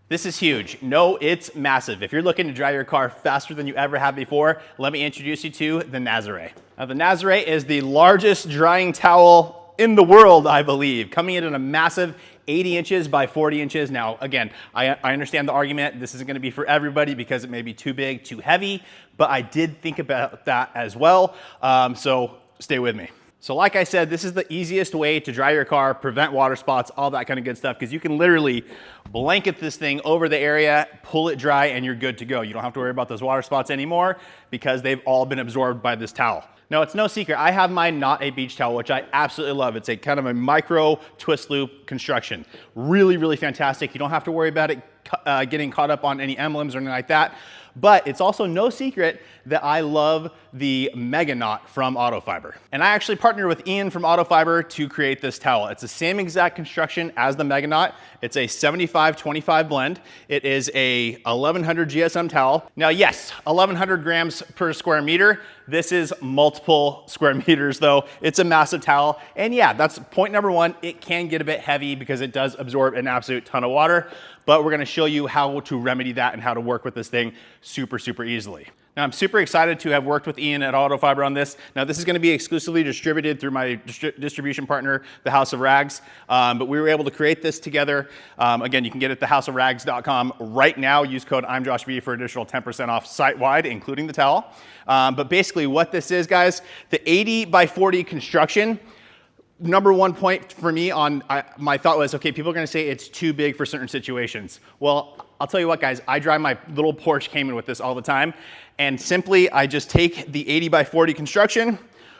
This is huge. No, it's massive. If you're looking to dry your car faster than you ever have before, let me introduce you to the Nazare. Now, the Nazare is the largest drying towel in the world, I believe, coming in at a massive 80 inches by 40 inches. Now, again, I understand the argument. This isn't gonna be for everybody because it may be too big, too heavy, but I did think about that as well. So stay with me. So like I said, this is the easiest way to dry your car, prevent water spots, all that kind of good stuff, because you can literally blanket this thing over the area, pull it dry, and you're good to go. You don't have to worry about those water spots anymore because they've all been absorbed by this towel. Now, it's no secret, I have mine not a beach towel, which I absolutely love. It's a kind of a micro twist loop construction. Really, really fantastic. You don't have to worry about it getting caught up on any emblems or anything like that. But it's also no secret that I love the Mega Knot from AutoFiber. And I actually partnered with Ian from AutoFiber to create this towel. It's the same exact construction as the Mega Knot. It's a 75-25 blend. It is a 1100 GSM towel. Now, yes, 1100 grams per square meter. This is multiple square meters though. It's a massive towel. And yeah, that's point number one. It can get a bit heavy because it does absorb an absolute ton of water, but we're gonna show you how to remedy that and how to work with this thing super, super easily. Now, I'm super excited to have worked with Ian at AutoFiber on this. Now, this is gonna be exclusively distributed through my distribution partner, the House of Rags, but we were able to create this together. Again, you can get it at thehouseofrags.com right now. Use code I'mJoshV for additional 10% off site-wide, including the towel. But basically what this is, guys, the 80 by 40 construction, number one point for me on my thought was, okay, people are gonna say it's too big for certain situations. Well, I'll tell you what, guys, I drive my little Porsche Cayman with this all the time, and simply I just take the 80 by 40 construction,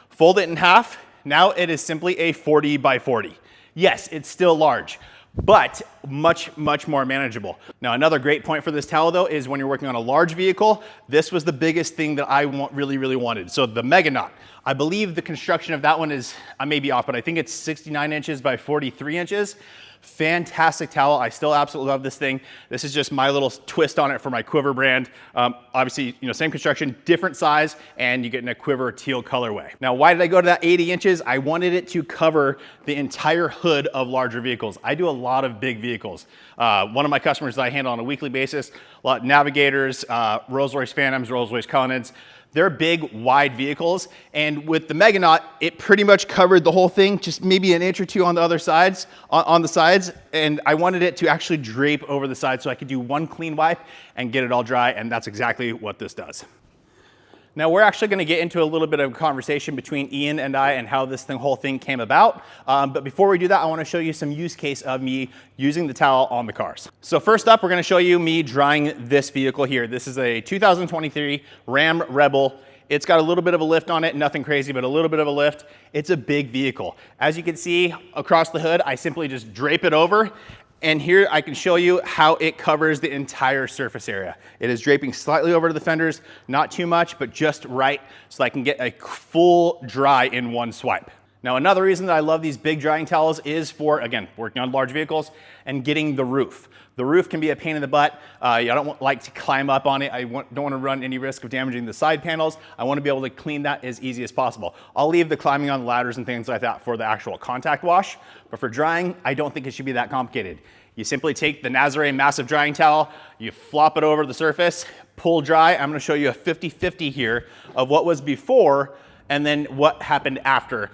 fold it in half. Now it is simply a 40 by 40. Yes, it's still large, but much, much more manageable. Now, another great point for this towel though is when you're working on a large vehicle, this was the biggest thing that I really wanted. So the Mega Knot, I believe the construction of that one is, I may be off, but I think it's 69 inches by 43 inches. Fantastic towel. I still absolutely love this thing. This is just my little twist on it for my Quivr brand. Obviously, you know, same construction, different size, and you get in a Quivr teal colorway. Now, why did I go to that 80 inches? I wanted it to cover the entire hood of larger vehicles. I do a lot of big vehicles. One of my customers that I handle on a weekly basis, a lot of Navigators, Rolls-Royce Phantoms, Rolls-Royce Cullinans. They're big, wide vehicles, and with the Mega Knot, it pretty much covered the whole thing, just maybe an inch or two on the other sides, on the sides, and I wanted it to actually drape over the sides so I could do one clean wipe and get it all dry, and that's exactly what this does. Now, we're actually gonna get into a little bit of a conversation between Ian and I and how this whole thing came about. But before we do that, I wanna show you some use case of me using the towel on the cars. So first up, we're gonna show you me drying this vehicle here. This is a 2023 Ram Rebel. It's got a little bit of a lift on it, nothing crazy, but a little bit of a lift. It's a big vehicle. As you can see across the hood, I simply just drape it over. And here I can show you how it covers the entire surface area. It is draping slightly over to the fenders, not too much, but just right, so I can get a full dry in one swipe. Now, another reason that I love these big drying towels is for, again, working on large vehicles and getting the roof. The roof can be a pain in the butt. I don't like to climb up on it. I don't want to run any risk of damaging the side panels. I want to be able to clean that as easy as possible. I'll leave the climbing on the ladders and things like that for the actual contact wash, but for drying, I don't think it should be that complicated. You simply take the Nazare massive drying towel, you flop it over the surface, pull dry. I'm gonna show you a 50-50 here of what was before and then what happened after,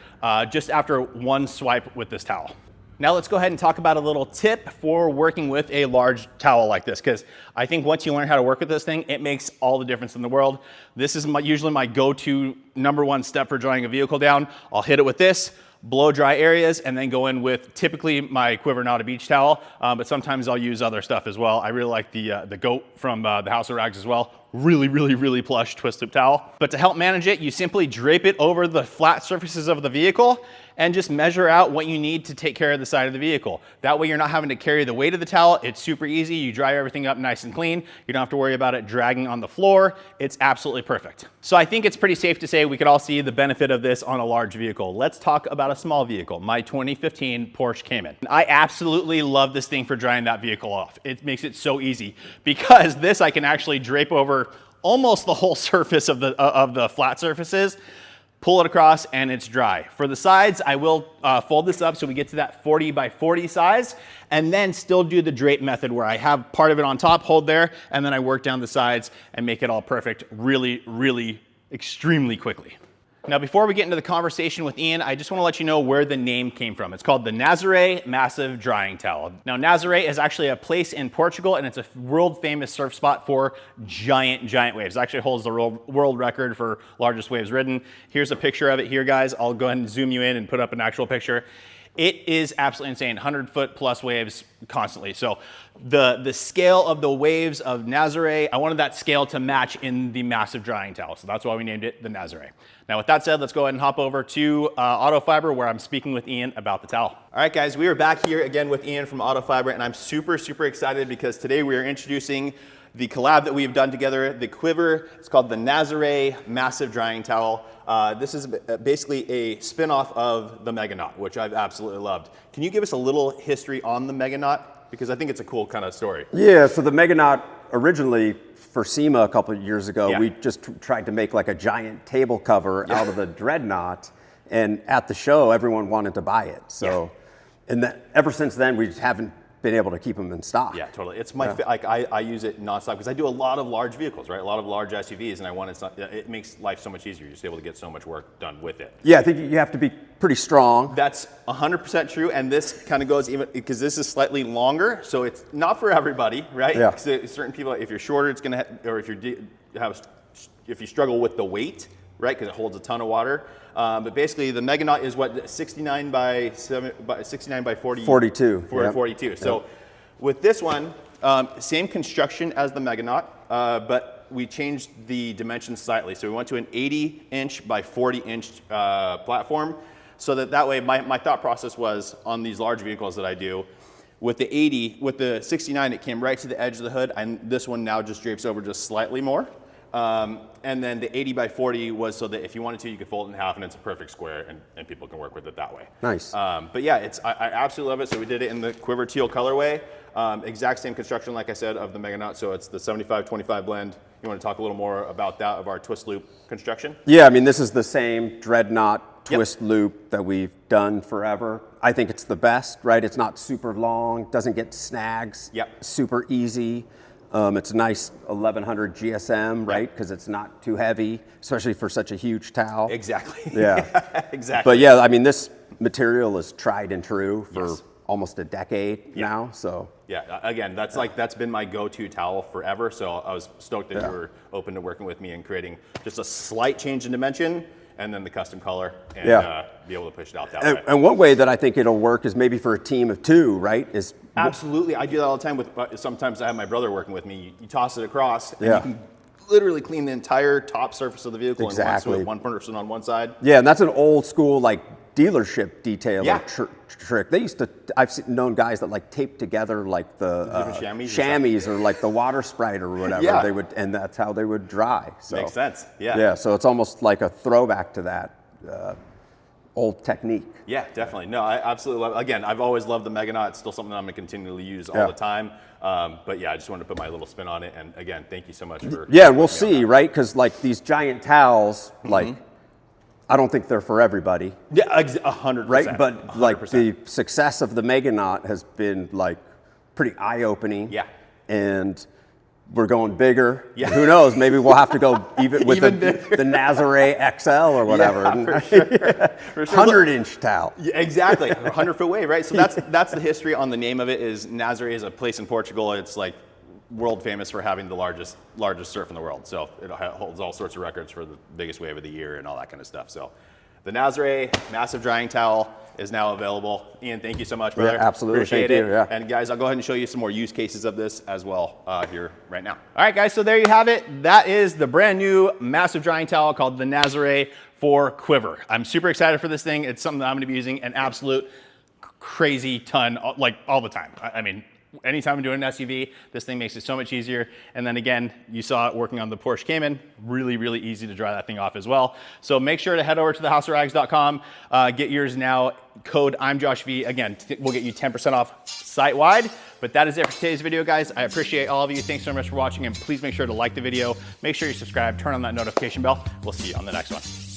just after one swipe with this towel. Now let's go ahead and talk about a little tip for working with a large towel like this, because I think once you learn how to work with this thing, it makes all the difference in the world. This is usually my go-to #1 step for drying a vehicle down. I'll hit it with this, blow dry areas, and then go in with typically my Quivr Not a Beach towel, but sometimes I'll use other stuff as well. I really like the Goat from the House of Rags as well. Really plush twist loop towel. But to help manage it, you simply drape it over the flat surfaces of the vehicle and just measure out what you need to take care of the side of the vehicle. That way you're not having to carry the weight of the towel. It's super easy. You dry everything up nice and clean. You don't have to worry about it dragging on the floor. It's absolutely perfect. So I think it's pretty safe to say we could all see the benefit of this on a large vehicle. Let's talk about a small vehicle, my 2015 Porsche Cayman. I absolutely love this thing for drying that vehicle off. It makes it so easy because this I can actually drape over almost the whole surface of the flat surfaces, pull it across, and it's dry. For the sides, I will fold this up so we get to that 40 by 40 size, and then still do the drape method where I have part of it on top, hold there, and then I work down the sides and make it all perfect really, really extremely quickly. Now, before we get into the conversation with Ian, I just want to let you know where the name came from. It's called the Nazare Massive Drying Towel. Now, Nazare is actually a place in Portugal, and it's a world famous surf spot for giant waves. It actually holds the world record for largest waves ridden. Here's a picture of it here, guys. I'll go ahead and zoom you in and put up an actual picture. It is absolutely insane, 100-foot plus waves constantly. So the scale of the waves of Nazare, I wanted that scale to match in the massive drying towel. So that's why we named it the Nazare. Now with that said, let's go ahead and hop over to AutoFiber where I'm speaking with Ian about the towel. All right guys, we are back here again with Ian from AutoFiber, and I'm super excited because today we are introducing the collab that we've done together, the Quivr. It's called the Nazare Massive Drying Towel. This is basically a spin-off of the Meganaut, which I've absolutely loved. Can you give us a little history on the Meganaut? Because I think it's a cool kind of story. Yeah, so the Meganaut originally for SEMA a couple of years ago, we just tried to make like a giant table cover out of the Dreadnought, and at the show, everyone wanted to buy it. So, and ever since then, we haven't been able to keep them in stock. Yeah, totally. It's my like I use it nonstop because I do a lot of large vehicles, right? A lot of large SUVs, and I want it makes life so much easier. You're just able to get so much work done with it. Yeah, I think you have to be pretty strong. That's 100% true, and this kind of goes even because this is slightly longer, so it's not for everybody, right? Yeah. Certain people, if you're shorter, it's gonna or if you struggle with the weight, right? Because it holds a ton of water. But basically, the Meganaut is what 69 by 40. 42. 42. So with this one, same construction as the Meganaut, but we changed the dimensions slightly. So we went to an 80-inch by 40-inch platform, so that way my thought process was on these large vehicles that I do. With the 69, it came right to the edge of the hood, and this one now just drapes over just slightly more. And then the 80 by 40 was so that if you wanted to, you could fold it in half and it's a perfect square, and people can work with it that way. Nice. But yeah, I absolutely love it. So we did it in the Quivr teal colorway. Exact same construction, like I said, of the Meganaut. So it's the 75-25 blend. You want to talk a little more about that, of our twist loop construction? Yeah, I mean, this is the same Dreadnought twist loop that we've done forever. I think it's the best, right? It's not super long, doesn't get snags, super easy. It's a nice 1100 GSM, right? Because it's not too heavy, especially for such a huge towel. Exactly. Yeah. Exactly. But yeah, I mean, this material is tried and true for almost a decade now. So yeah, again, that's been my go-to towel forever. So I was stoked that you were open to working with me and creating just a slight change in dimension, and then the custom color, and be able to push it out that way. And one way that I think it'll work is maybe for a team of two, right? Absolutely, I do that all the time with. Sometimes I have my brother working with me. You toss it across, and you can literally clean the entire top surface of the vehicle in one swoop, one person on one side. Yeah, and that's an old school dealership detailer trick. They used to. Known guys that tape together the chamois or the water sprite or whatever. They would, and that's how they would dry. So makes sense. Yeah. Yeah. So it's almost like a throwback to that old technique. Yeah, definitely. No, I absolutely love it. Again, I've always loved the Meganaut. It's still something I'm going to continually use all the time. But yeah, I just wanted to put my little spin on it. And again, thank you so much for. Yeah, we'll see, right? Because these giant towels, I don't think they're for everybody. Yeah, 100%. Right, but 100%. The success of the Meganaut has been pretty eye-opening. Yeah. And we're going bigger. Yeah. Who knows? Maybe we'll have to go even with the Nazare XL or whatever. Yeah, for sure. 100-inch towel. Yeah, exactly. 100-foot wave, right? So that's the history on the name of it. Is Nazare is a place in Portugal. It's world famous for having the largest surf in the world. So it holds all sorts of records for the biggest wave of the year and all that kind of stuff. So the Nazare Massive Drying Towel is now available. Ian, thank you so much, brother. Yeah, absolutely. Appreciate it. Yeah. And guys, I'll go ahead and show you some more use cases of this as well here right now. All right, guys, so there you have it. That is the brand new massive drying towel called the Nazare for Quivr. I'm super excited for this thing. It's something that I'm gonna be using an absolute crazy ton, all the time. I mean, anytime I'm doing an SUV, this thing makes it so much easier. And then again, you saw it working on the Porsche Cayman, really easy to dry that thing off as well. So make sure to head over to thehouseofrags.com, get yours now, code I'm Josh V. Again, we'll get you 10% off site-wide. But that is it for today's video, guys. I appreciate all of you. Thanks so much for watching, and please make sure to like the video, make sure you subscribe, turn on that notification bell. We'll see you on the next one.